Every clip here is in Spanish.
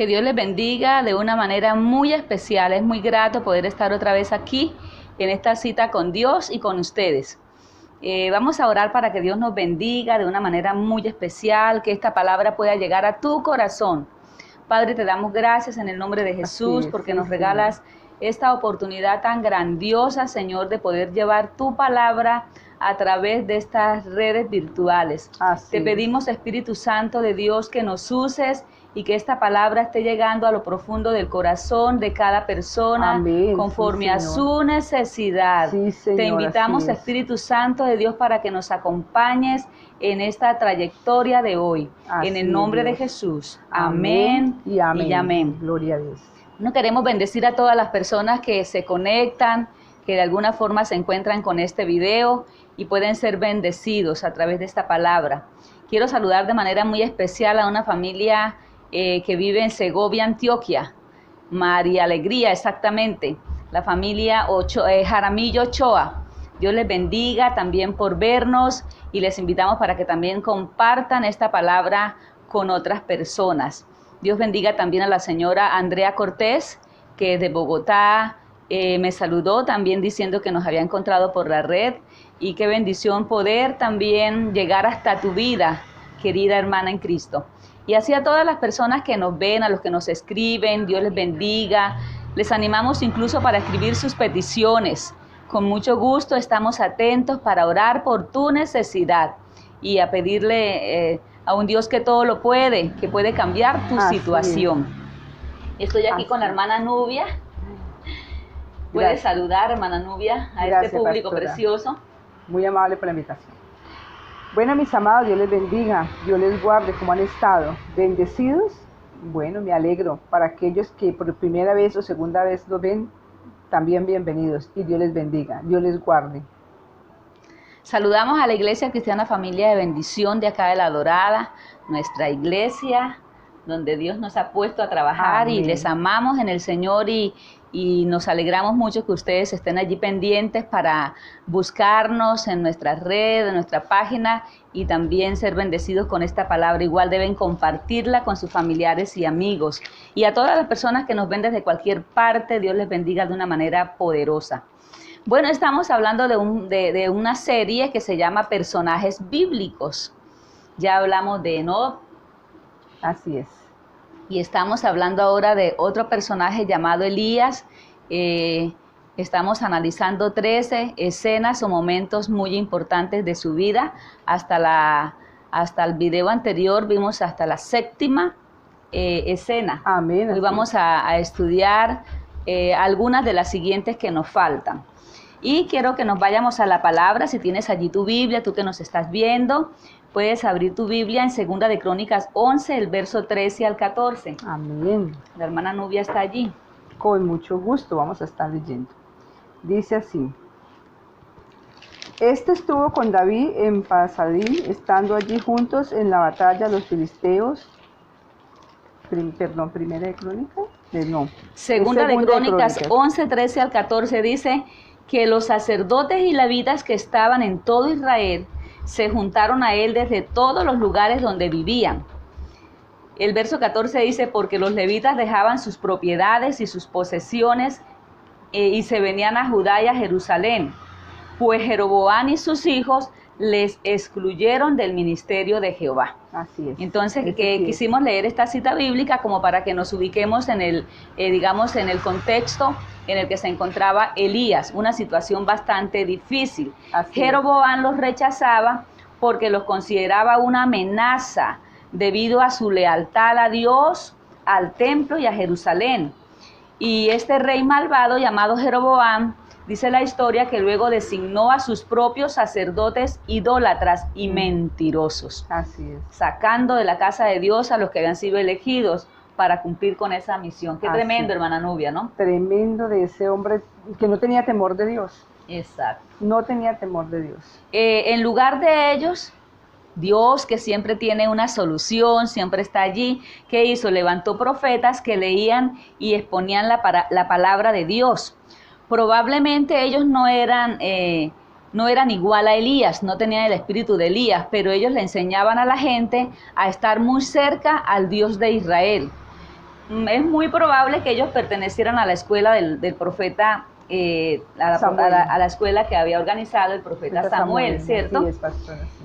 Que Dios les bendiga de una manera muy especial. Es muy grato poder estar otra vez aquí en esta cita con Dios y con ustedes. Vamos a orar para que Dios nos bendiga de una manera muy especial, que esta palabra pueda llegar a tu corazón. Padre, te damos gracias en el nombre de Jesús porque nos regalas esta oportunidad tan grandiosa, Señor, de poder llevar tu palabra a través de estas redes virtuales. Te pedimos, Espíritu Santo de Dios, que nos uses y que esta palabra esté llegando a lo profundo del corazón de cada persona. Amén, conforme a su necesidad. Señor, te invitamos, Espíritu Santo de Dios, para que nos acompañes en esta trayectoria de hoy. En el nombre de Jesús. Amén y amén. Y amén. Gloria a Dios. No queremos bendecir a todas las personas que se conectan, que de alguna forma se encuentran con este video y pueden ser bendecidos a través de esta palabra. Quiero saludar de manera muy especial a una familia que vive en Segovia, Antioquia. María Alegría, exactamente. La familia Jaramillo Ochoa. Dios les bendiga también por vernos y les invitamos para que también compartan esta palabra con otras personas. Dios bendiga también a la señora Andrea Cortés, que de Bogotá me saludó también diciendo que nos había encontrado por la red. Y qué bendición poder también llegar hasta tu vida, querida hermana en Cristo. Y así a todas las personas que nos ven, a los que nos escriben, Dios les bendiga. Les animamos incluso para escribir sus peticiones. Con mucho gusto estamos atentos para orar por tu necesidad y a pedirle a un Dios que todo lo puede, que puede cambiar tu situación. Estoy aquí con la hermana Nubia. Puedes saludar, hermana Nubia, a este público precioso. Muy amable por la invitación. Bueno, mis amados, Dios les bendiga, Dios les guarde. ¿Cómo han estado? ¿Bendecidos? Bueno, me alegro. Para aquellos que por primera vez o segunda vez lo ven, también bienvenidos. Y Dios les bendiga, Dios les guarde. Saludamos a la Iglesia Cristiana Familia de Bendición de acá de La Dorada, nuestra iglesia donde Dios nos ha puesto a trabajar. Amén. Y les amamos en el Señor y nos alegramos mucho que ustedes estén allí pendientes para buscarnos en nuestra red, en nuestra página y también ser bendecidos con esta palabra. Igual deben compartirla con sus familiares y amigos. Y a todas las personas que nos ven desde cualquier parte, Dios les bendiga de una manera poderosa. Bueno, estamos hablando de una serie que se llama Personajes Bíblicos. Ya hablamos de Enoc. Así es. Y estamos hablando ahora de otro personaje llamado Elías. Estamos analizando 13 escenas o momentos muy importantes de su vida. Hasta el video anterior vimos hasta la 7ª escena. Amén. Hoy vamos a estudiar algunas de las siguientes que nos faltan. Y quiero que nos vayamos a la palabra. Si tienes allí tu Biblia, tú que nos estás viendo, puedes abrir tu Biblia en 2 de Crónicas 11, el verso 13 al 14. Amén. La hermana Nubia está allí. Con mucho gusto vamos a estar leyendo. Dice así. Este estuvo con David en Pasadín, estando allí juntos en la batalla los filisteos. Primera de Crónicas. Segunda de Crónicas 11, 13 al 14 dice que los sacerdotes y levitas que estaban en todo Israel se juntaron a él desde todos los lugares donde vivían. El verso 14 dice, porque los levitas dejaban sus propiedades y sus posesiones y se venían a Judá y a Jerusalén, pues Jeroboam y sus hijos les excluyeron del ministerio de Jehová. Así es. Entonces, quisimos leer esta cita bíblica como para que nos ubiquemos en el, digamos, en el contexto en el que se encontraba Elías, una situación bastante difícil. Jeroboam los rechazaba porque los consideraba una amenaza debido a su lealtad a Dios, al templo y a Jerusalén. Y este rey malvado llamado Jeroboam, dice la historia que luego designó a sus propios sacerdotes idólatras y mentirosos. Así es. Sacando de la casa de Dios a los que habían sido elegidos para cumplir con esa misión. Qué tremendo, hermana Nubia, ¿no? Tremendo de ese hombre que no tenía temor de Dios. Exacto. No tenía temor de Dios. En lugar de ellos, Dios, que siempre tiene una solución, siempre está allí, ¿qué hizo? Levantó profetas que leían y exponían la palabra de Dios. Probablemente ellos no eran igual a Elías, no tenían el espíritu de Elías, pero ellos le enseñaban a la gente a estar muy cerca al Dios de Israel. es muy probable que ellos pertenecieran a la escuela del profeta, a la escuela que había organizado el profeta Samuel, ¿cierto? Sí, es, pastora, sí.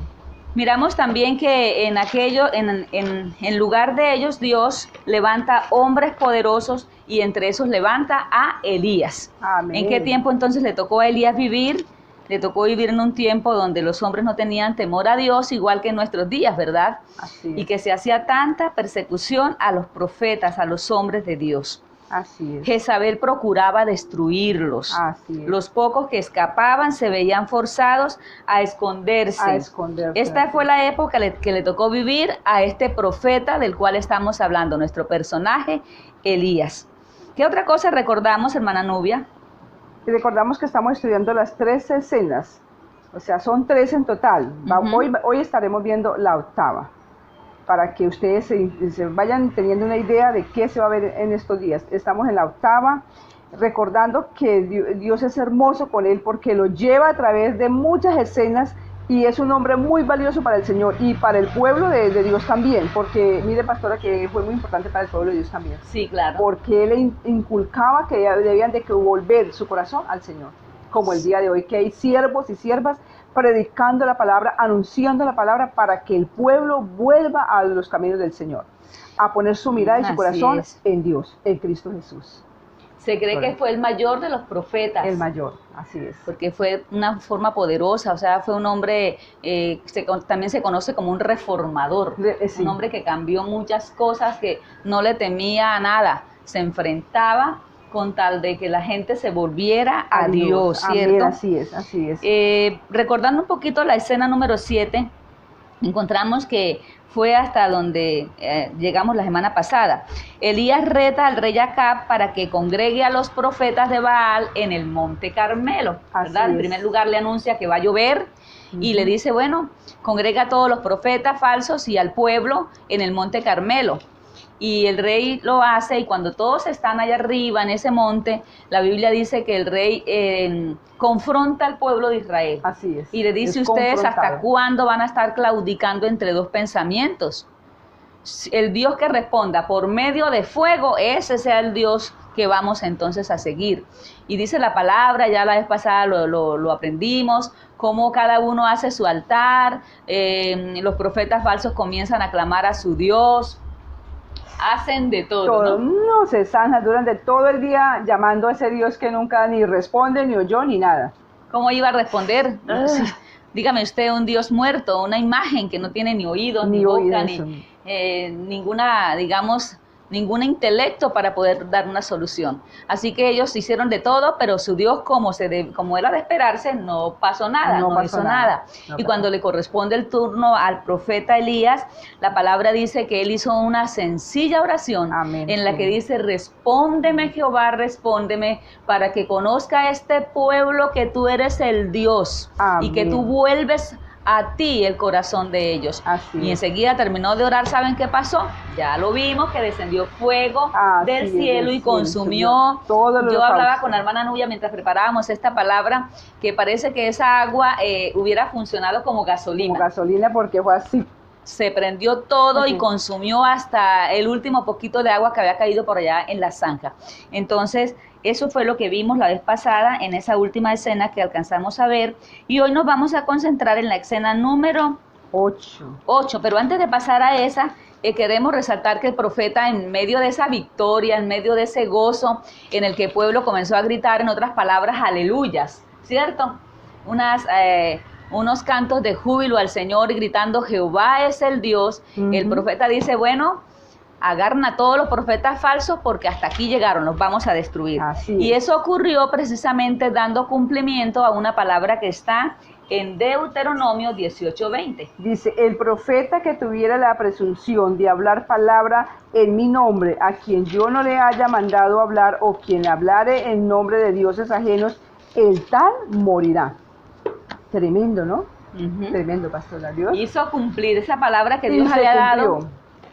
Miramos también que en lugar de ellos, Dios levanta hombres poderosos y entre esos levanta a Elías. Amén. ¿En qué tiempo entonces le tocó a Elías vivir? Le tocó vivir en un tiempo donde los hombres no tenían temor a Dios, igual que en nuestros días, ¿verdad? Así es. Y que se hacía tanta persecución a los profetas, a los hombres de Dios. Así es. Jezabel procuraba destruirlos. Así es. Los pocos que escapaban se veían forzados a esconderse. Esta fue la época que le tocó vivir a este profeta del cual estamos hablando, nuestro personaje, Elías. ¿Qué otra cosa recordamos, hermana Nubia? Y recordamos que estamos estudiando las 3 escenas, o sea, son 3 en total. Hoy estaremos viendo la octava, para que ustedes se vayan teniendo una idea de qué se va a ver en estos días. Estamos en la octava, recordando que Dios es hermoso con él, porque lo lleva a través de muchas escenas, y es un hombre muy valioso para el Señor y para el pueblo de Dios también, porque mire, pastora, que fue muy importante para el pueblo de Dios también. Sí, claro. Porque él inculcaba que debían de volver su corazón al Señor, como el día de hoy, que hay siervos y siervas predicando la palabra, anunciando la palabra, para que el pueblo vuelva a los caminos del Señor, a poner su mirada y su corazón en Dios, en Cristo Jesús. Se cree que fue el mayor de los profetas. El mayor, así es. Porque fue una forma poderosa, o sea, fue un hombre, también se conoce como un reformador, sí. Un hombre que cambió muchas cosas, que no le temía a nada, se enfrentaba con tal de que la gente se volviera a Dios, ¿cierto? Amén, así es, así es. Recordando un poquito la escena número 7, encontramos que fue hasta donde llegamos la semana pasada. Elías reta al rey Acab para que congregue a los profetas de Baal en el monte Carmelo, ¿verdad? En primer lugar le anuncia que va a llover y le dice, bueno, congrega a todos los profetas falsos y al pueblo en el monte Carmelo. Y el rey lo hace, y cuando todos están allá arriba en ese monte, la Biblia dice que el rey confronta al pueblo de Israel. Así es. Y le dice, ustedes hasta cuándo van a estar claudicando entre dos pensamientos. El Dios que responda por medio de fuego, ese sea el Dios que vamos entonces a seguir. Y dice la palabra, ya la vez pasada lo aprendimos, cómo cada uno hace su altar, los profetas falsos comienzan a clamar a su Dios, hacen de todo, ¿no? Se zanjan durante todo el día llamando a ese Dios que nunca ni responde, ni oyó, ni nada. ¿Cómo iba a responder? Sí. Dígame usted, un Dios muerto, una imagen que no tiene ni oídos, ni boca, ni ninguna, digamos, ningún intelecto para poder dar una solución. Así que ellos hicieron de todo, pero su Dios, como era de esperarse, no pasó nada, no hizo nada. Y cuando le corresponde el turno al profeta Elías, la palabra dice que él hizo una sencilla oración. Amén, en la que dice, respóndeme Jehová, respóndeme, para que conozca este pueblo que tú eres el Dios. Amén. Y que tú vuelves a ti el corazón de ellos. Así y enseguida terminó de orar. ¿Saben qué pasó? Ya lo vimos, que descendió fuego del cielo y consumió todo. Yo hablaba con la hermana Nubia mientras preparábamos esta palabra, que parece que esa agua hubiera funcionado como gasolina. Como gasolina, porque fue así. Se prendió todo y consumió hasta el último poquito de agua que había caído por allá en la zanja. Entonces, eso fue lo que vimos la vez pasada en esa última escena que alcanzamos a ver. Y hoy nos vamos a concentrar en la escena número 8. Pero antes de pasar a esa, queremos resaltar que el profeta, en medio de esa victoria, en medio de ese gozo en el que el pueblo comenzó a gritar, en otras palabras, aleluyas, ¿cierto? Unos cantos de júbilo al Señor, gritando, Jehová es el Dios. El profeta dice, bueno, agarran a todos los profetas falsos porque hasta aquí llegaron, los vamos a destruir. Y eso ocurrió precisamente dando cumplimiento a una palabra que está en Deuteronomio 18:20. Dice, el profeta que tuviera la presunción de hablar palabra en mi nombre, a quien yo no le haya mandado hablar, o quien hablare en nombre de dioses ajenos, el tal morirá. Tremendo, ¿no? Tremendo, pastora. Dios hizo cumplir esa palabra que Dios había dado,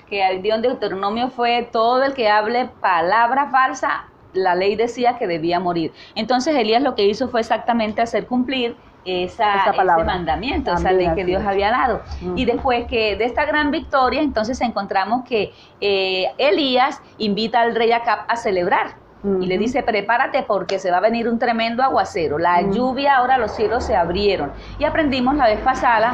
que dio en Deuteronomio, fue todo el que hable palabra falsa, la ley decía que debía morir. Entonces Elías lo que hizo fue exactamente hacer cumplir ese palabra. mandamiento, esa Amén, ley que así Dios es. había dado. Y después que de esta gran victoria, entonces encontramos que Elías invita al rey Acab a celebrar. Y le dice, prepárate porque se va a venir un tremendo aguacero. La lluvia, ahora los cielos se abrieron. Y aprendimos la vez pasada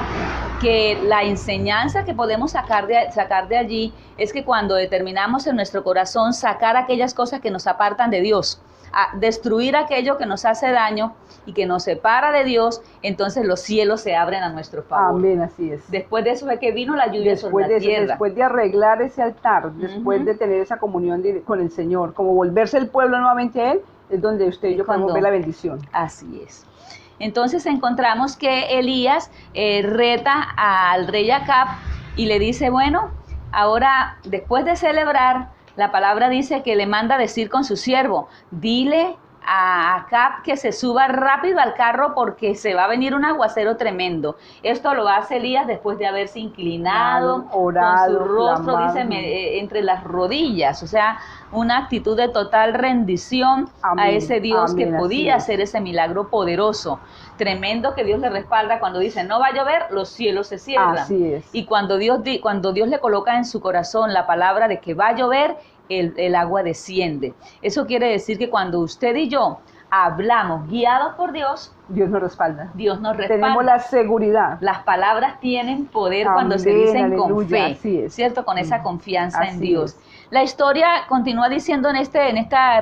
que la enseñanza que podemos sacar de allí es que cuando determinamos en nuestro corazón sacar aquellas cosas que nos apartan de Dios, a destruir aquello que nos hace daño y que nos separa de Dios, entonces los cielos se abren a nuestro favor. Amén, así es. Después de eso fue que vino la lluvia sobre la tierra. Después de arreglar ese altar, después de tener esa comunión con el Señor, como volverse el pueblo nuevamente a Él, es donde usted y yo podemos ver la bendición. Así es. Entonces encontramos que Elías reta al rey Acab y le dice, bueno, ahora después de celebrar, la palabra dice que le manda decir con su siervo, dile a Acab que se suba rápido al carro porque se va a venir un aguacero tremendo. Esto lo hace Elías después de haberse inclinado, orado, con su rostro, clamado, dice, entre las rodillas, o sea, una actitud de total rendición a ese Dios que podía hacer ese milagro poderoso, tremendo, que Dios le respalda cuando dice no va a llover, los cielos se cierran. Así es. Y cuando Dios le coloca en su corazón la palabra de que va a llover, el agua desciende. Eso quiere decir que cuando usted y yo hablamos guiados por Dios, Dios nos respalda. Dios nos respalda. Tenemos la seguridad. Las palabras tienen poder cuando se dicen con fe, así es. ¿cierto? Con esa confianza en Así Dios. es. La historia continúa diciendo en este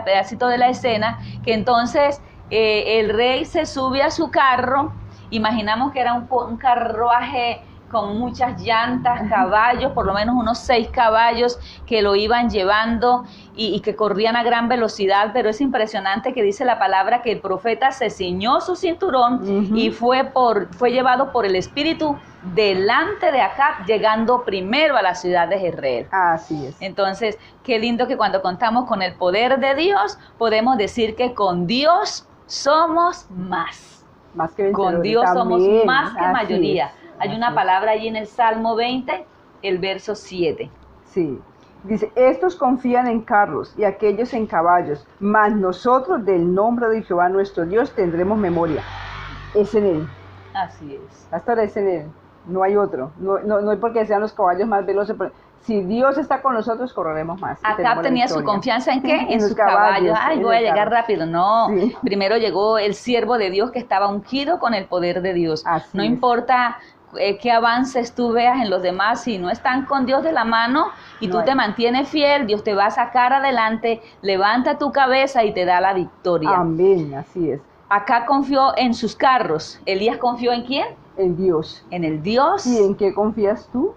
pedacito de la escena que entonces el rey se sube a su carro. Imaginamos que era un carruaje con muchas llantas, caballos, por lo menos unos 6 caballos que lo iban llevando y que corrían a gran velocidad, pero es impresionante que dice la palabra que el profeta se ciñó su cinturón y fue llevado por el Espíritu delante de Acab, llegando primero a la ciudad de Jezreel. Así es. Entonces, qué lindo que cuando contamos con el poder de Dios, podemos decir que con Dios somos más. Más que vencedores. Con Dios somos más que mayoría. Es. Hay una palabra allí en el Salmo 20, el verso 7. Sí. Dice, estos confían en carros y aquellos en caballos, mas nosotros del nombre de Jehová nuestro Dios tendremos memoria. Es en Él. Así es. Hasta es en Él. No hay otro. No hay porque sean los caballos más veloces. Si Dios está con nosotros, correremos más. Acá tenía su confianza en ¿qué? En sus caballos. Ay, voy a llegar rápido. No, primero llegó el siervo de Dios que estaba ungido con el poder de Dios. No importa qué avances tú veas en los demás, si no están con Dios de la mano y tú te mantienes fiel, Dios te va a sacar adelante, levanta tu cabeza y te da la victoria. Amén, así es. Acá confió en sus carros. ¿Elías confió en quién? En Dios. En el Dios. ¿Y en qué confías tú?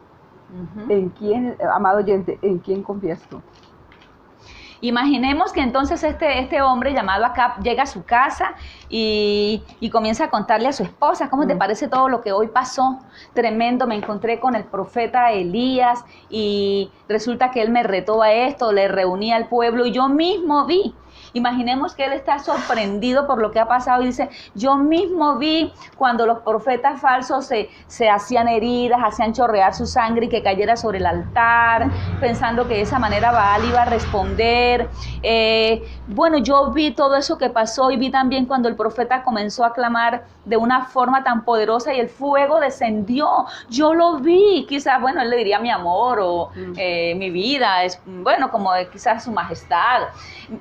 ¿En quién, amado oyente, en quién confías tú? Imaginemos que entonces este hombre llamado Acab llega a su casa y comienza a contarle a su esposa, ¿cómo te parece todo lo que hoy pasó? Tremendo, me encontré con el profeta Elías y resulta que él me retó a esto, le reuní al pueblo y yo mismo vi. Imaginemos que él está sorprendido por lo que ha pasado y dice, yo mismo vi cuando los profetas falsos se hacían heridas, hacían chorrear su sangre y que cayera sobre el altar, pensando que de esa manera Baal iba a responder. Bueno, yo vi todo eso que pasó y vi también cuando el profeta comenzó a clamar de una forma tan poderosa y el fuego descendió. Yo lo vi, quizás, bueno, él le diría mi amor o mi vida, es bueno, como quizás su majestad.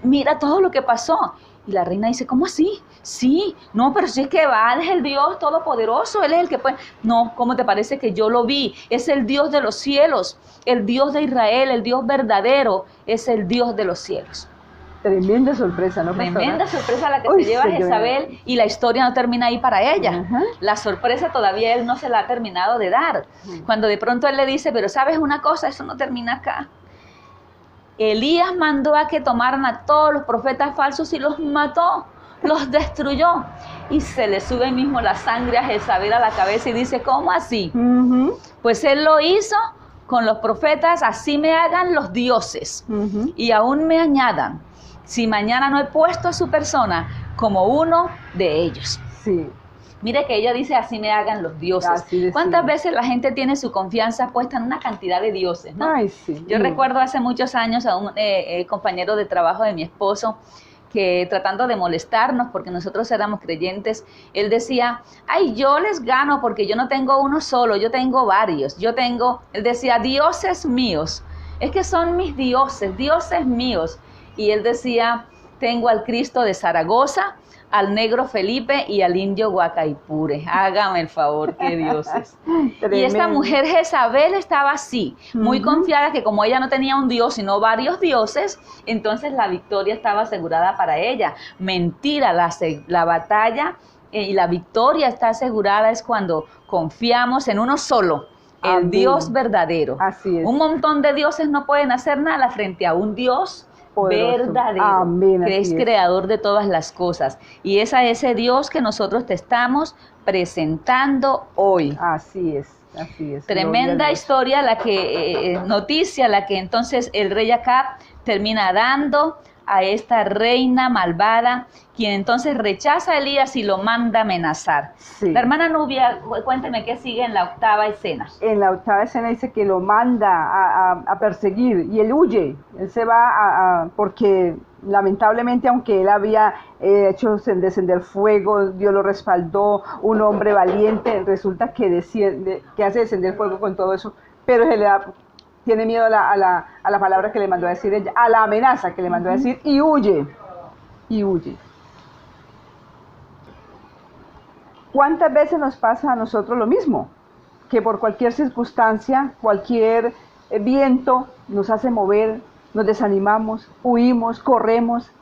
Mira todo lo que pasó. Y la reina dice, ¿cómo así? Sí, no, pero si es que Baal es el Dios todopoderoso, él es el que puede. No, ¿cómo te parece que yo lo vi? Es el Dios de los cielos, el Dios de Israel, el Dios verdadero, es el Dios de los cielos. Tremenda sorpresa, ¿no, pastora? Tremenda sorpresa la que se lleva Jezabel y la historia no termina ahí para ella. La sorpresa todavía él no se la ha terminado de dar. Cuando de pronto él le dice, pero ¿sabes una cosa? Eso no termina acá. Elías mandó a que tomaran a todos los profetas falsos y los mató, los destruyó. Y se le sube mismo la sangre a Jezabel a la cabeza y dice, ¿cómo así? Pues él lo hizo con los profetas, así me hagan los dioses y aún me añadan, si mañana no he puesto a su persona como uno de ellos. Sí. Mire que ella dice, así me hagan los dioses. ¿Cuántas veces la gente tiene su confianza puesta en una cantidad de dioses, ¿no? Ay, sí. Yo recuerdo hace muchos años a un compañero de trabajo de mi esposo que tratando de molestarnos porque nosotros éramos creyentes, él decía, ay, yo les gano porque yo no tengo uno solo, yo tengo varios, él decía, dioses míos, es que son mis dioses míos. Y él decía, tengo al Cristo de Zaragoza, al negro Felipe y al indio Guacaipure. Hágame el favor, qué dioses. Y esta mujer Jezabel estaba así, muy confiada que como ella no tenía un dios, sino varios dioses, entonces la victoria estaba asegurada para ella. Mentira, la batalla y la victoria está asegurada es cuando confiamos en uno solo, el Amén. Dios verdadero. Así es. Un montón de dioses no pueden hacer nada frente a un Dios Poderoso. verdadero, Amén, que es creador de todas las cosas. Y es a ese Dios que nosotros te estamos presentando hoy. Así es, así es. Tremenda historia, noticia, la que entonces el rey Acab termina dando a esta reina malvada, quien entonces rechaza a Elías y lo manda a amenazar. Sí. La hermana Nubia, cuénteme qué sigue en la octava escena. En la octava escena dice que lo manda a perseguir y él huye. Él se va porque lamentablemente, aunque él había hecho descender fuego, Dios lo respaldó, un hombre valiente, resulta que hace descender fuego con todo eso, pero tiene miedo a la palabra que le mandó a decir ella, a la amenaza que le mandó a decir, y huye. ¿Cuántas veces nos pasa a nosotros lo mismo? Que por cualquier circunstancia, cualquier viento nos hace mover, nos desanimamos, huimos, corremos,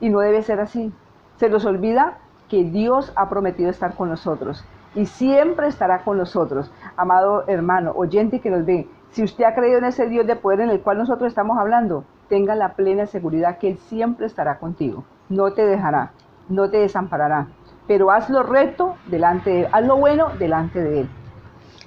y no debe ser así. Se nos olvida que Dios ha prometido estar con nosotros y siempre estará con nosotros. Amado hermano, oyente que nos ve, si usted ha creído en ese Dios de poder en el cual nosotros estamos hablando, tenga la plena seguridad que Él siempre estará contigo. No te dejará, no te desamparará, pero hazlo recto delante de Él, haz lo bueno delante de Él.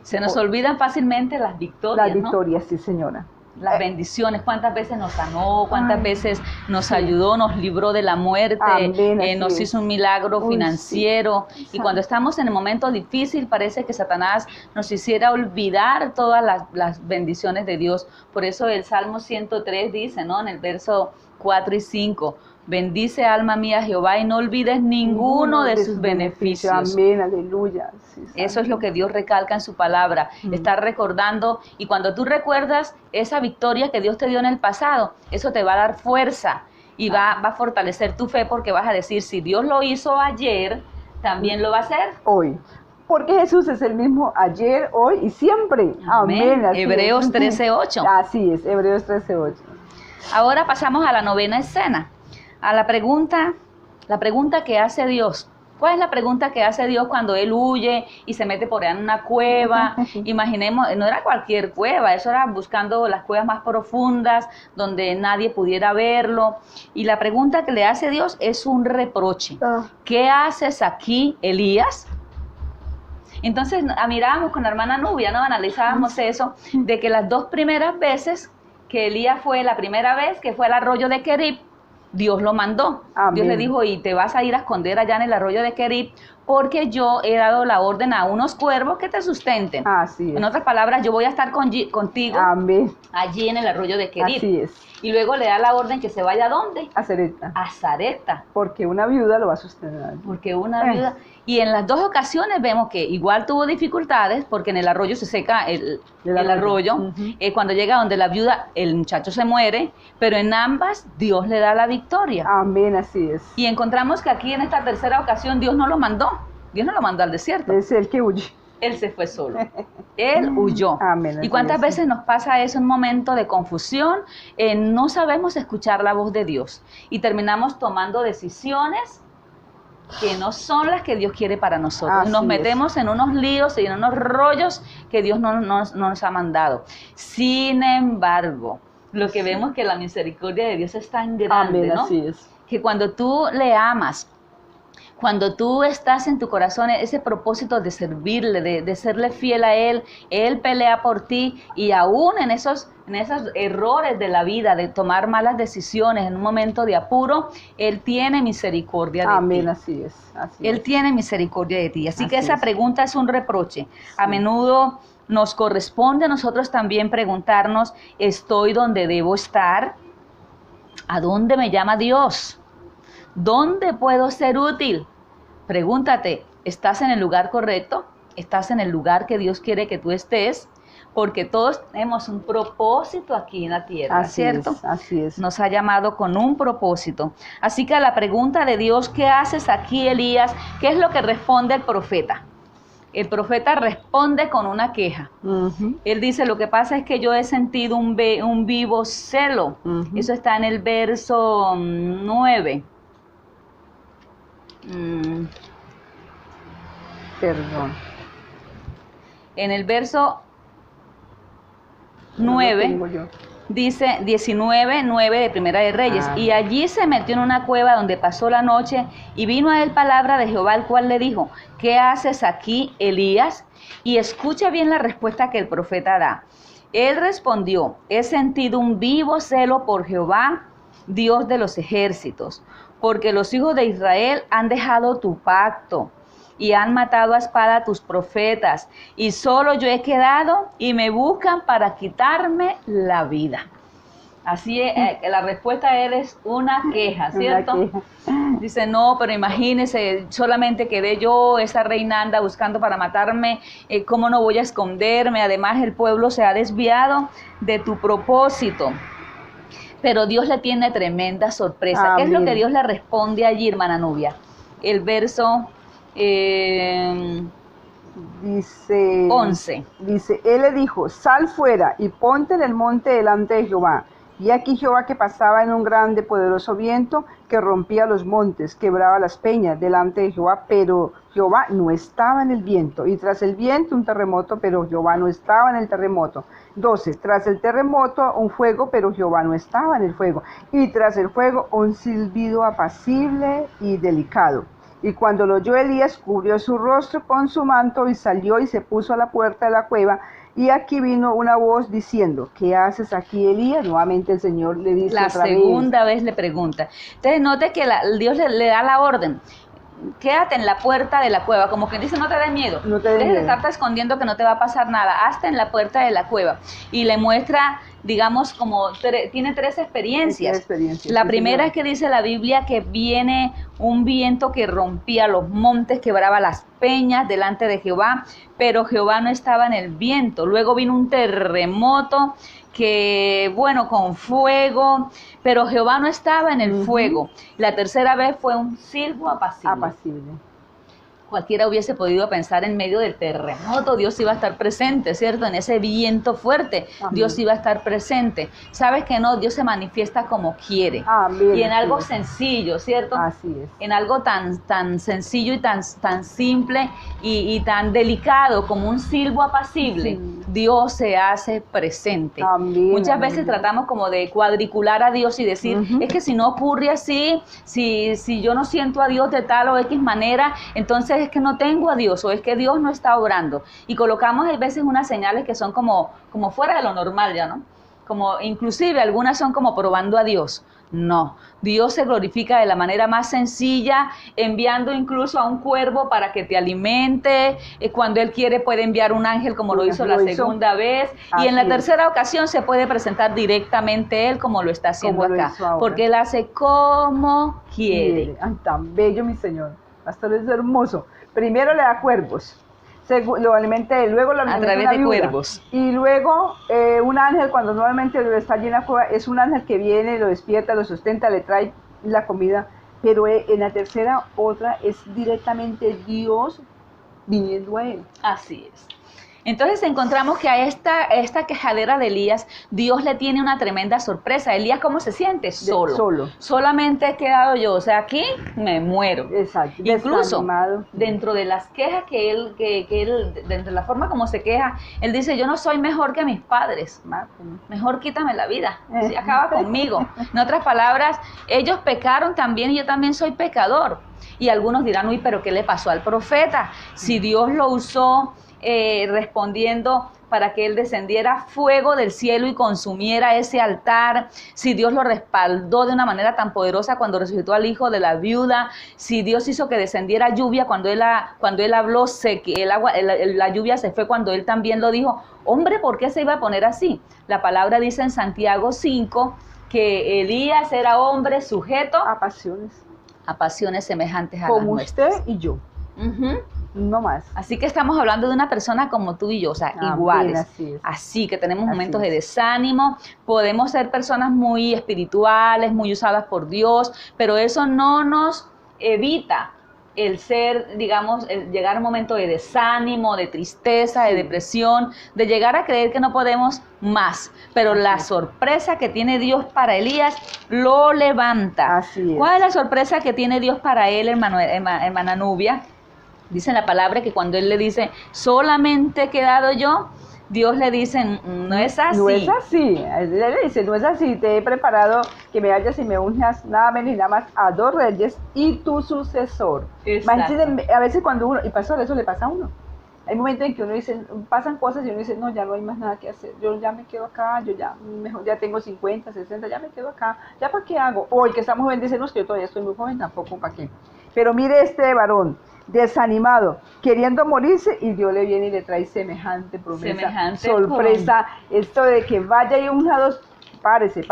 Se nos olvidan fácilmente las victorias, Las victorias, ¿no? Sí, señora. Las bendiciones, cuántas veces nos sanó, cuántas veces nos ayudó, nos libró de la muerte, Amén, nos hizo un milagro financiero. Sí. Y cuando estamos en el momento difícil, parece que Satanás nos hiciera olvidar todas las bendiciones de Dios. Por eso el Salmo 103 dice, ¿no? En el verso 4 y 5, bendice alma mía Jehová y no olvides ninguno de sus beneficios. Amén, aleluya. Sí, eso es lo que Dios recalca en su palabra, estar recordando, y cuando tú recuerdas esa victoria que Dios te dio en el pasado, eso te va a dar fuerza y va a fortalecer tu fe, porque vas a decir, si Dios lo hizo ayer, también lo va a hacer hoy. Porque Jesús es el mismo ayer, hoy y siempre. Amén. Hebreos 13:8. Así es, Hebreos 13:8. Ahora pasamos a la novena escena, a la pregunta que hace Dios. ¿Cuál es la pregunta que hace Dios cuando Él huye y se mete por allá en una cueva? Imaginemos, no era cualquier cueva, eso era buscando las cuevas más profundas, donde nadie pudiera verlo. Y la pregunta que le hace Dios es un reproche. ¿Qué haces aquí, Elías? Entonces mirábamos con la hermana Nubia, ¿no? Analizábamos eso, de que las dos primeras veces que Elías fue, la primera vez que fue al arroyo de Querib, Dios lo mandó. Amén. Dios le dijo, y te vas a ir a esconder allá en el arroyo de Querib, porque yo he dado la orden a unos cuervos que te sustenten. Así es. En otras palabras, yo voy a estar contigo. Amén. Allí en el arroyo de Querib. Así es. Y luego le da la orden que se vaya ¿a dónde? A Sarepta. A Sarepta. Porque una viuda lo va a sostener. Porque una viuda. Y en las dos ocasiones vemos que igual tuvo dificultades, porque en el arroyo se seca el arroyo. Cuando llega donde la viuda, el muchacho se muere, pero en ambas Dios le da la victoria. Amén, así es. Y encontramos que aquí en esta tercera ocasión Dios no lo mandó. Dios no lo mandó al desierto. Es el que huye. Él se fue solo. Él huyó. Amén, ¿Y cuántas veces nos pasa eso en un momento de confusión? No sabemos escuchar la voz de Dios y terminamos tomando decisiones que no son las que Dios quiere para nosotros. Nos metemos en unos líos y en unos rollos que Dios no nos ha mandado. Sin embargo, lo que vemos es que la misericordia de Dios es tan grande, Amén, ¿no? así es. Que cuando tú le amas, cuando tú estás en tu corazón ese propósito de servirle, de serle fiel a Él pelea por ti, y aún en esos errores de la vida, de tomar malas decisiones en un momento de apuro, Él tiene misericordia de ti. Amén, así es. Él tiene misericordia de ti. Así que esa pregunta es un reproche. A menudo nos corresponde a nosotros también preguntarnos, ¿estoy donde debo estar? ¿A dónde me llama Dios? ¿Dónde puedo ser útil? Pregúntate, ¿estás en el lugar correcto? ¿Estás en el lugar que Dios quiere que tú estés? Porque todos tenemos un propósito aquí en la tierra, ¿cierto? Así es. Nos ha llamado con un propósito. Así que a la pregunta de Dios, ¿qué haces aquí, Elías? ¿Qué es lo que responde el profeta? El profeta responde con una queja. Él dice, lo que pasa es que yo he sentido un vivo celo. Eso está en el verso 9. Perdón. En el verso 9, dice 19:9 de Primera de Reyes. Y allí se metió en una cueva donde pasó la noche, y vino a él palabra de Jehová, el cual le dijo, ¿qué haces aquí, Elías? Y escucha bien la respuesta que el profeta da. Él respondió, he sentido un vivo celo por Jehová, Dios de los ejércitos, porque los hijos de Israel han dejado tu pacto y han matado a espada a tus profetas, y solo yo he quedado y me buscan para quitarme la vida. Así es, la respuesta de él es una queja, ¿cierto? Dice, no, pero imagínese, solamente quedé yo, esa reina anda buscando para matarme, ¿cómo no voy a esconderme? Además el pueblo se ha desviado de tu propósito. Pero Dios le tiene tremenda sorpresa. ¿Qué es lo que Dios le responde allí, hermana Nubia? El verso 11. Dice, él le dijo, sal fuera y ponte en el monte delante de Jehová. Y aquí Jehová que pasaba en un grande poderoso viento que rompía los montes, quebraba las peñas delante de Jehová, pero Jehová no estaba en el viento. Y tras el viento un terremoto, pero Jehová no estaba en el terremoto. 12. Tras el terremoto un fuego, pero Jehová no estaba en el fuego. Y tras el fuego un silbido apacible y delicado. Y cuando lo oyó Elías, cubrió su rostro con su manto y salió y se puso a la puerta de la cueva. Y aquí vino una voz diciendo, ¿qué haces aquí, Elías? Nuevamente el Señor le dice la segunda vez le pregunta. Entonces note que Dios le da la orden. Quédate en la puerta de la cueva, como que dice, no te des miedo, no te des miedo. De estarte escondiendo que no te va a pasar nada, hasta en la puerta de la cueva. Y le muestra, digamos, como tiene tres experiencias. La primera es que dice la Biblia que viene un viento que rompía los montes, quebraba las peñas delante de Jehová, pero Jehová no estaba en el viento. Luego vino un terremoto que, bueno, con fuego, pero Jehová no estaba en el fuego. La tercera vez fue un silbo apacible. Cualquiera hubiese podido pensar en medio del terremoto, Dios iba a estar presente, ¿cierto? En ese viento fuerte, Dios iba a estar presente. ¿Sabes que no? Dios se manifiesta como quiere. Y en algo sencillo, ¿cierto? Así es. En algo tan sencillo y tan simple y tan delicado como un silbo apacible, Dios se hace presente. Muchas veces tratamos como de cuadricular a Dios y decir, es que si no ocurre así, si yo no siento a Dios de tal o X manera, entonces es que no tengo a Dios o es que Dios no está obrando. Y colocamos a veces unas señales que son como fuera de lo normal ya, ¿no? Como inclusive algunas son como probando a Dios. No, Dios se glorifica de la manera más sencilla, enviando incluso a un cuervo para que te alimente. Cuando Él quiere puede enviar un ángel como lo hizo la segunda vez. Y en la tercera ocasión se puede presentar directamente Él como lo está haciendo acá. Porque Él hace como quiere. Ay, tan bello, mi Señor. Pastor, es hermoso. Primero le da cuervos. Lo alimenta él, luego lo alimenta a través de cuervos. Y luego un ángel, cuando nuevamente está allí en la cueva, es un ángel que viene, lo despierta, lo sustenta, le trae la comida. Pero en la tercera, otra es directamente Dios viniendo a él. Así es. Entonces encontramos que a esta quejadera de Elías, Dios le tiene una tremenda sorpresa. Elías, ¿cómo se siente? Solo. Solamente he quedado yo, o sea, aquí me muero. Exacto. Incluso dentro de las quejas que él, dentro de la forma como se queja, él dice, yo no soy mejor que mis padres. Mejor quítame la vida, si acaba conmigo. En otras palabras, ellos pecaron también y yo también soy pecador. Y algunos dirán, uy, pero ¿qué le pasó al profeta? Si Dios lo usó respondiendo para que él descendiera fuego del cielo y consumiera ese altar, si Dios lo respaldó de una manera tan poderosa cuando resucitó al hijo de la viuda, si Dios hizo que descendiera lluvia cuando él habló, la lluvia se fue cuando él también lo dijo, hombre, ¿por qué se iba a poner así? La palabra dice en Santiago 5 que Elías era hombre sujeto a pasiones. a pasiones semejantes a las como nuestras. usted y yo, Ujú. no más. Así que estamos hablando de una persona como tú y yo, o sea, Amén, iguales. así es. Así que tenemos Así momentos de es. desánimo, podemos ser personas muy espirituales, muy usadas por Dios, pero eso no nos evita el ser, digamos, el llegar a un momento de desánimo, de tristeza, de Sí. depresión, de llegar a creer que no podemos más. Pero la Así es. sorpresa que tiene Dios para Elías lo levanta. Así es. ¿Cuál es la sorpresa que tiene Dios para él, hermana Nubia? Dice la palabra que cuando él le dice, solamente he quedado yo, Dios le dice, no es así. No es así. Él le dice, no es así. Te he preparado que me vayas y me unjas nada menos y nada más a 2 reyes y tu sucesor. Exacto. Imagínate, a veces cuando uno, y pastor, eso le pasa a uno. Hay momentos en que uno dice, pasan cosas y uno dice, no, ya no hay más nada que hacer. Yo ya me quedo acá, yo ya, mejor ya tengo 50, 60, ya me quedo acá. ¿Ya para qué hago? O el que está muy joven dice, no, es que yo todavía estoy muy joven, tampoco para qué. Pero mire este varón, desanimado, queriendo morirse, y Dios le viene y le trae semejante promesa, Semejante sorpresa, esto de que vaya y unja 2, párese,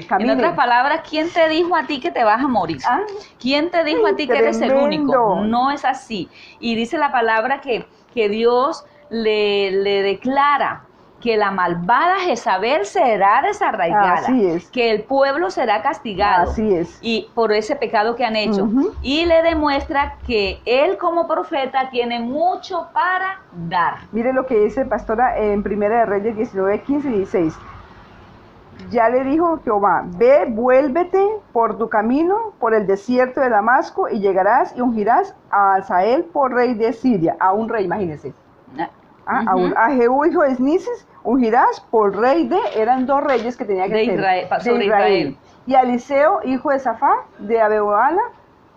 camine. En otras palabras, ¿quién te dijo a ti que te vas a morir? Ah, ¿Quién te dijo a ti que eres el único? tremendo. No es así. Y dice la palabra que Dios le declara que la malvada Jezabel será desarraigada, Así es. que el pueblo será castigado. Así es. Y por ese pecado que han hecho. Ujú. Y le demuestra que él como profeta tiene mucho para dar. Mire lo que dice pastora en Primera de Reyes 19, 15 y 16. Ya le dijo Jehová, ve, vuélvete por tu camino, por el desierto de Damasco, y llegarás y ungirás a Hazael por rey de Siria, a un rey, imagínense. A Jehú, hijo de Nisís, ungirás por rey de, eran 2 reyes que tenía que De ser, Israel, de sobre Israel. Y a Eliseo, hijo de Safá, de Abeoala,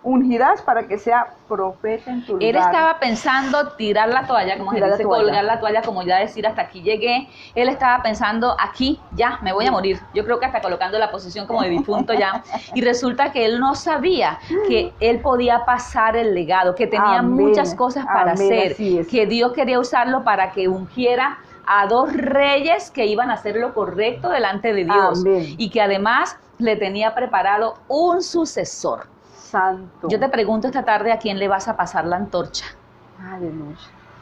ungirás para que sea profeta en tu lugar. Él estaba pensando tirar la toalla, como se Tirar la dice, toalla. colgar la toalla, como ya decir, hasta aquí llegué. Él estaba pensando, aquí, ya, me voy a morir. Yo creo que hasta colocando la posición como de difunto ya. Y resulta que él no sabía que él podía pasar el legado, que tenía Amén, muchas cosas para amén, hacer, así es. que Dios quería usarlo para que ungiera a 2 reyes que iban a hacer lo correcto delante de Dios. Amén. Y que además le tenía preparado un sucesor. Santo. Yo te pregunto esta tarde, ¿a quién le vas a pasar la antorcha? Aleluya.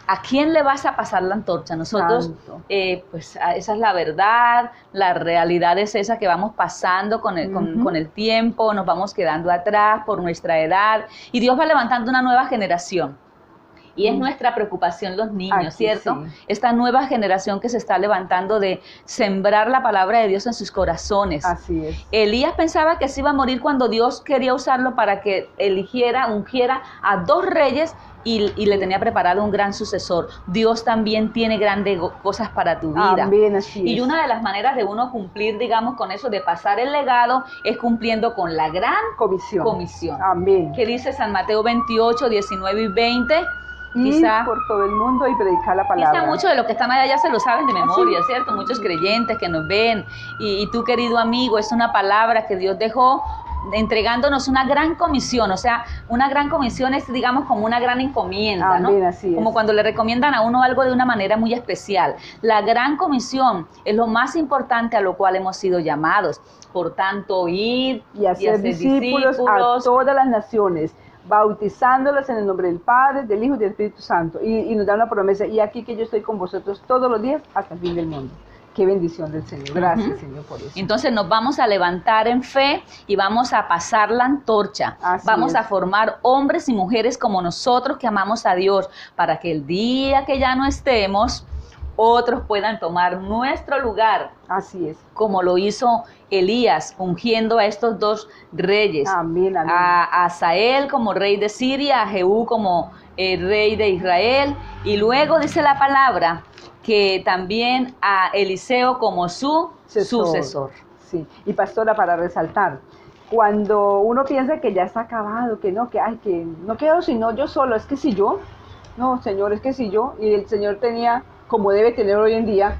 ¿A quién le vas a pasar la antorcha? Nosotros, Santo. esa es la verdad, la realidad es esa que vamos pasando con el tiempo, nos vamos quedando atrás por nuestra edad, y Dios va levantando una nueva generación. Y es nuestra preocupación los niños, Aquí ¿cierto? sí. Esta nueva generación que se está levantando de sembrar la palabra de Dios en sus corazones. Así es. Elías pensaba que se iba a morir cuando Dios quería usarlo para que ungiera a 2 reyes y le tenía preparado un gran sucesor. Dios también tiene grandes cosas para tu vida. Amén, así Y es. una de las maneras de uno cumplir, digamos, con eso, de pasar el legado, es cumpliendo con la gran comisión. Amén. Que dice San Mateo 28, 19 y 20. Y Quizá por todo el mundo y predicar la palabra. Quizá muchos de los que están allá ya se lo saben de memoria, ¿cierto? Muchos creyentes que nos ven. Y tú, querido amigo, es una palabra que Dios dejó entregándonos una gran comisión. O sea, una gran comisión es, digamos, como una gran encomienda, ¿no? Amén, así es. Como cuando le recomiendan a uno algo de una manera muy especial. La gran comisión es lo más importante a lo cual hemos sido llamados. Por tanto, ir y hacer discípulos a todas las naciones, bautizándolas en el nombre del Padre, del Hijo y del Espíritu Santo. Y nos da una promesa, y aquí que yo estoy con vosotros todos los días hasta el fin del mundo. Qué bendición del Señor. Gracias, Señor, por eso. Entonces nos vamos a levantar en fe y vamos a pasar la antorcha. Vamos a formar hombres y mujeres como nosotros que amamos a Dios, para que el día que ya no estemos, otros puedan tomar nuestro lugar. Así es. Como lo hizo Elías, ungiendo a estos 2 reyes. Amén, amén. A Hazael como rey de Siria, a Jehú como rey de Israel. Y luego dice la palabra que también a Eliseo como su sucesor. Sí, y pastora, para resaltar, cuando uno piensa que ya está acabado, que no quedo sino yo solo, es que si yo, no, Señor, es que si yo, y el Señor tenía, como debe tener hoy en día,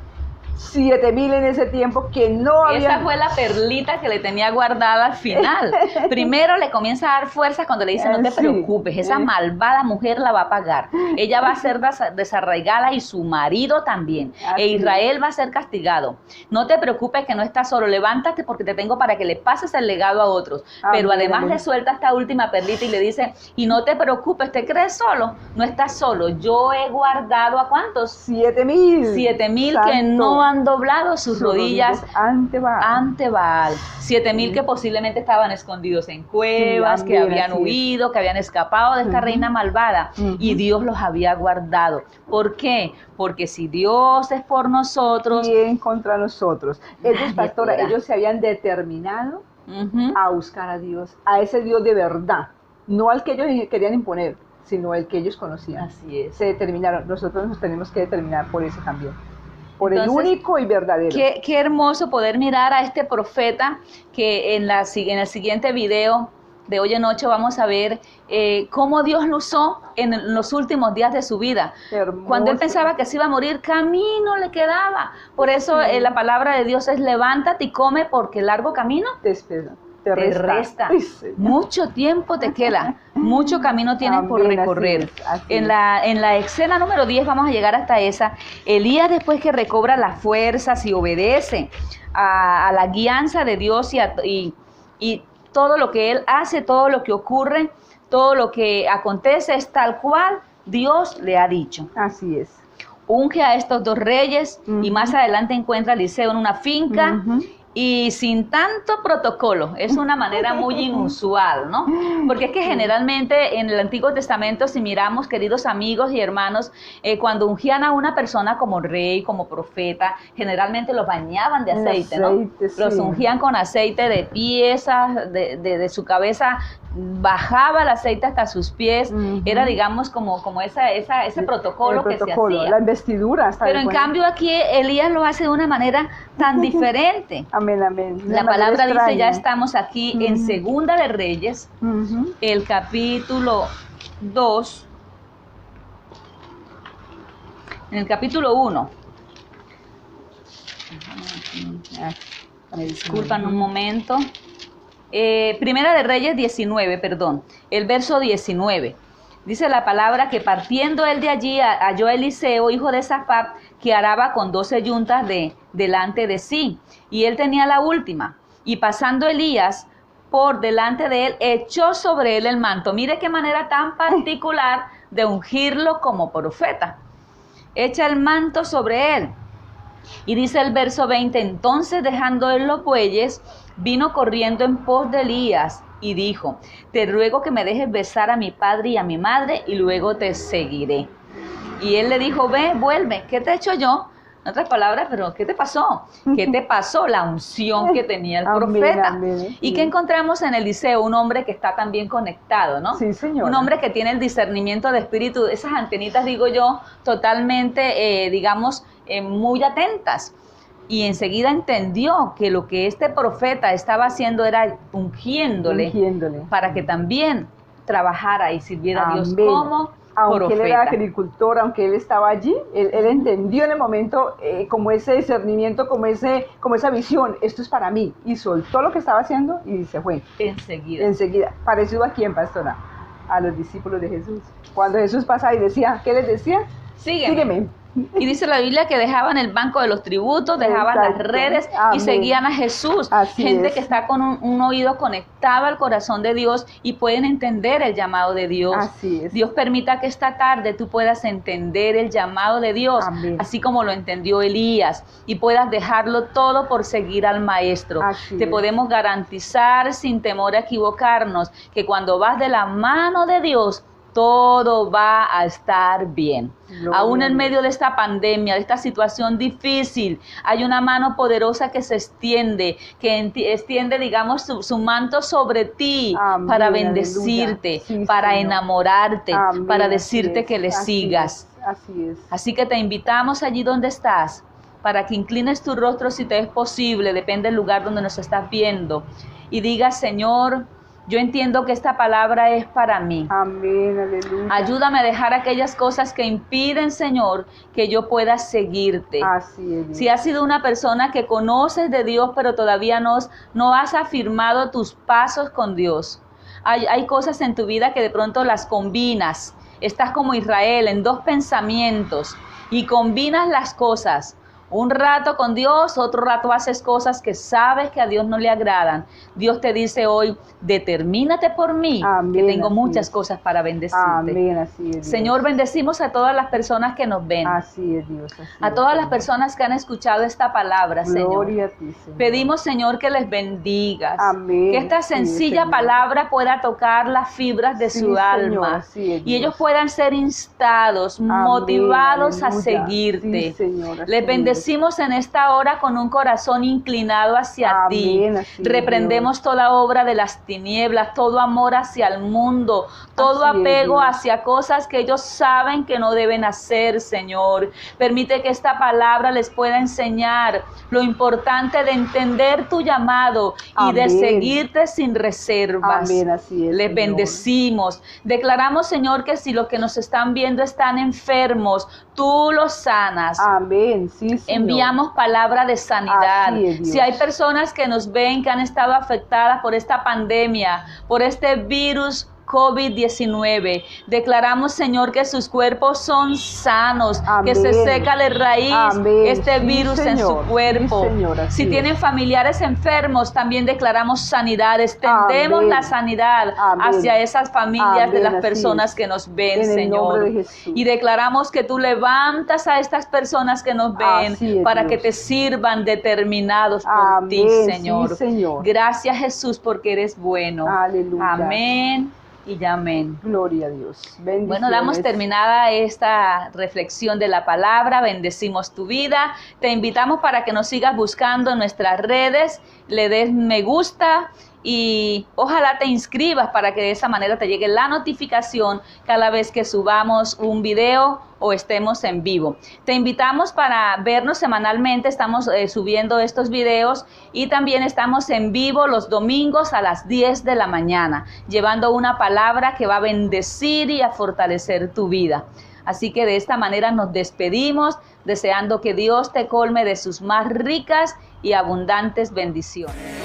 7,000 en ese tiempo que no habían... Esa fue la perlita que le tenía guardada al final. Primero le comienza a dar fuerzas cuando le dice, no te preocupes, esa malvada mujer la va a pagar. Ella va a ser desarraigada y su marido también. E Israel va a ser castigado. No te preocupes que no estás solo, levántate porque te tengo para que le pases el legado a otros. Pero además le suelta esta última perlita y le dice, y no te preocupes, ¿te crees solo? No estás solo, yo he guardado ¿a cuántos? 7,000. 7,000 que no han doblado sus rodillas ante Baal. 7,000 que posiblemente estaban escondidos en cuevas, que habían huido, que habían escapado de esta reina malvada, y Dios los había guardado. ¿Por qué? Porque si Dios es por nosotros, ¿quién contra nosotros? Ellos, pastora, ellos se habían determinado a buscar a Dios, a ese Dios de verdad, no al que ellos querían imponer, sino el que ellos conocían. Así es. Se determinaron. Nosotros nos tenemos que determinar por eso también. Por el único y verdadero. Qué hermoso poder mirar a este profeta que en el siguiente video de hoy en noche vamos a ver cómo Dios lo usó en los últimos días de su vida. Hermoso. Cuando él pensaba que se iba a morir, camino le quedaba. Por eso la palabra de Dios es levántate y come porque el largo camino te resta. Mucho tiempo te queda, mucho camino tienes por recorrer. Así en la escena número 10 vamos a llegar hasta esa. Elías, después que recobra las fuerzas y obedece a la guianza de Dios y todo lo que él hace, todo lo que ocurre, todo lo que acontece es tal cual Dios le ha dicho. Así es. Unge a estos dos reyes y más adelante encuentra a Eliseo en una finca. Y sin tanto protocolo, es una manera muy inusual, ¿no? Porque es que generalmente en el Antiguo Testamento, si miramos, queridos amigos y hermanos, cuando ungían a una persona como rey, como profeta, generalmente los bañaban de aceite, ¿no? Los ungían con aceite de piezas, de su cabeza, bajaba el aceite hasta sus pies, era digamos como ese protocolo que se hacía. La investidura. Pero en cambio aquí Elías lo hace de una manera tan diferente. Amén, amén. La palabra dice, ya estamos aquí en Segunda de Reyes, el capítulo 2, en el capítulo 1. Me disculpan un momento. Primera de Reyes 19, perdón, el verso 19. Dice la palabra que partiendo él de allí halló a Eliseo, hijo de Safat, que araba con 12 yuntas delante de sí. Y él tenía la última. Y pasando Elías por delante de él, echó sobre él el manto. Mire qué manera tan particular de ungirlo como profeta. Echa el manto sobre él. Y dice el verso 20, entonces dejando él los bueyes, vino corriendo en pos de Elías y dijo, te ruego que me dejes besar a mi padre y a mi madre y luego te seguiré. Y él le dijo, ve, vuelve, ¿qué te he hecho yo? En otras palabras, pero ¿qué te pasó? ¿Qué te pasó? La unción que tenía el profeta. Amén. ¿Y qué encontramos en Eliseo? Un hombre que está también conectado, ¿no? Sí, señora. Un hombre que tiene el discernimiento de espíritu, esas antenitas, digo yo, totalmente, muy atentas. Y enseguida entendió que lo que este profeta estaba haciendo era ungiéndole. Para que también trabajara y sirviera a Dios como aunque profeta. él era agricultor, aunque él estaba allí, él entendió en el momento como ese discernimiento, como esa visión, esto es para mí, y soltó lo que estaba haciendo y se fue. Enseguida. Parecido a quién, pastora, a los discípulos de Jesús. Cuando Jesús pasaba y decía, ¿qué les decía? Sígueme. Y dice la Biblia que dejaban el banco de los tributos, dejaban las redes y seguían a Jesús. Gente que está con un oído conectado al corazón de Dios y pueden entender el llamado de Dios. Dios permita que esta tarde tú puedas entender el llamado de Dios, así como lo entendió Elías, y puedas dejarlo todo por seguir al Maestro. Te podemos garantizar sin temor a equivocarnos que cuando vas de la mano de Dios, todo va a estar bien. Aún en medio de esta pandemia, de esta situación difícil, hay una mano poderosa que se extiende, que extiende, digamos, su manto sobre ti para bendecirte, para enamorarte, para decirte que le sigas. Así que te invitamos allí donde estás, para que inclines tu rostro si te es posible, depende del lugar donde nos estás viendo, y digas, Señor, Yo entiendo que esta palabra es para mí. Amén, aleluya. Ayúdame a dejar aquellas cosas que impiden, Señor, que yo pueda seguirte. Así es, Dios. Si has sido una persona que conoces de Dios, pero todavía no has afirmado tus pasos con Dios. Hay cosas en tu vida que de pronto las combinas. Estás como Israel en dos pensamientos y combinas las cosas. Un rato con Dios, otro rato haces cosas que sabes que a Dios no le agradan. Dios te dice hoy, determínate por mí, Amén, que tengo así muchas es. Amén, cosas para bendecirte. así es, Dios. Señor, bendecimos a todas las personas que nos ven, Así es, Dios. Así a es, todas las Señor. personas que han escuchado esta palabra, Señor. Gloria a ti, Señor. Pedimos, Señor, que les bendigas, Amén, que esta sí, sencilla Señor. palabra pueda tocar las fibras de Sí, su Señor, alma así es, y ellos Dios. puedan ser instados, Amén, motivados a aleluya. seguirte. Sí, Señor, así Les es. bendecimos en esta hora con un corazón inclinado hacia ti. Amén, así es, Reprendemos Dios. toda obra de las tinieblas, todo amor hacia el mundo, todo Así es, apego Dios. hacia cosas que ellos saben que no deben hacer, Señor. Permite que esta palabra les pueda enseñar lo importante de entender tu llamado y de Amén. seguirte sin reservas. Amén, así es, Les Señor. bendecimos. Declaramos, Señor, que si los que nos están viendo están enfermos, tú los sanas. Amén, sí, Señor. Enviamos palabra de sanidad. Así es, Dios. Si hay personas que nos ven que han estado afectadas por esta pandemia, por este virus COVID-19, declaramos, Señor, que sus cuerpos son sanos, que se Amén. seca de raíz Amén. este Sí, virus en su Señor. cuerpo. Sí, Señor, así Si es. tienen familiares enfermos, también declaramos sanidad, extendemos Amén. la sanidad Amén. hacia esas familias de Amén, las así personas es. que nos ven, En el Señor. nombre de Jesús. Y declaramos que tú levantas a estas personas que nos ven Así es, para Dios. que te sirvan determinados por Amén, ti, sí, Señor. Señor. Gracias, Jesús, porque eres bueno. Aleluya. Amén y amén. Gloria a Dios. Bendiciones. Bueno, damos terminada esta reflexión de la palabra, bendecimos tu vida. Te invitamos para que nos sigas buscando en nuestras redes, le des me gusta y ojalá te inscribas para que de esa manera te llegue la notificación cada vez que subamos un video o estemos en vivo. Te invitamos para vernos semanalmente, estamos subiendo estos videos y también estamos en vivo los domingos a las 10 de la mañana, llevando una palabra que va a bendecir y a fortalecer tu vida. Así que de esta manera nos despedimos, deseando que Dios te colme de sus más ricas y abundantes bendiciones.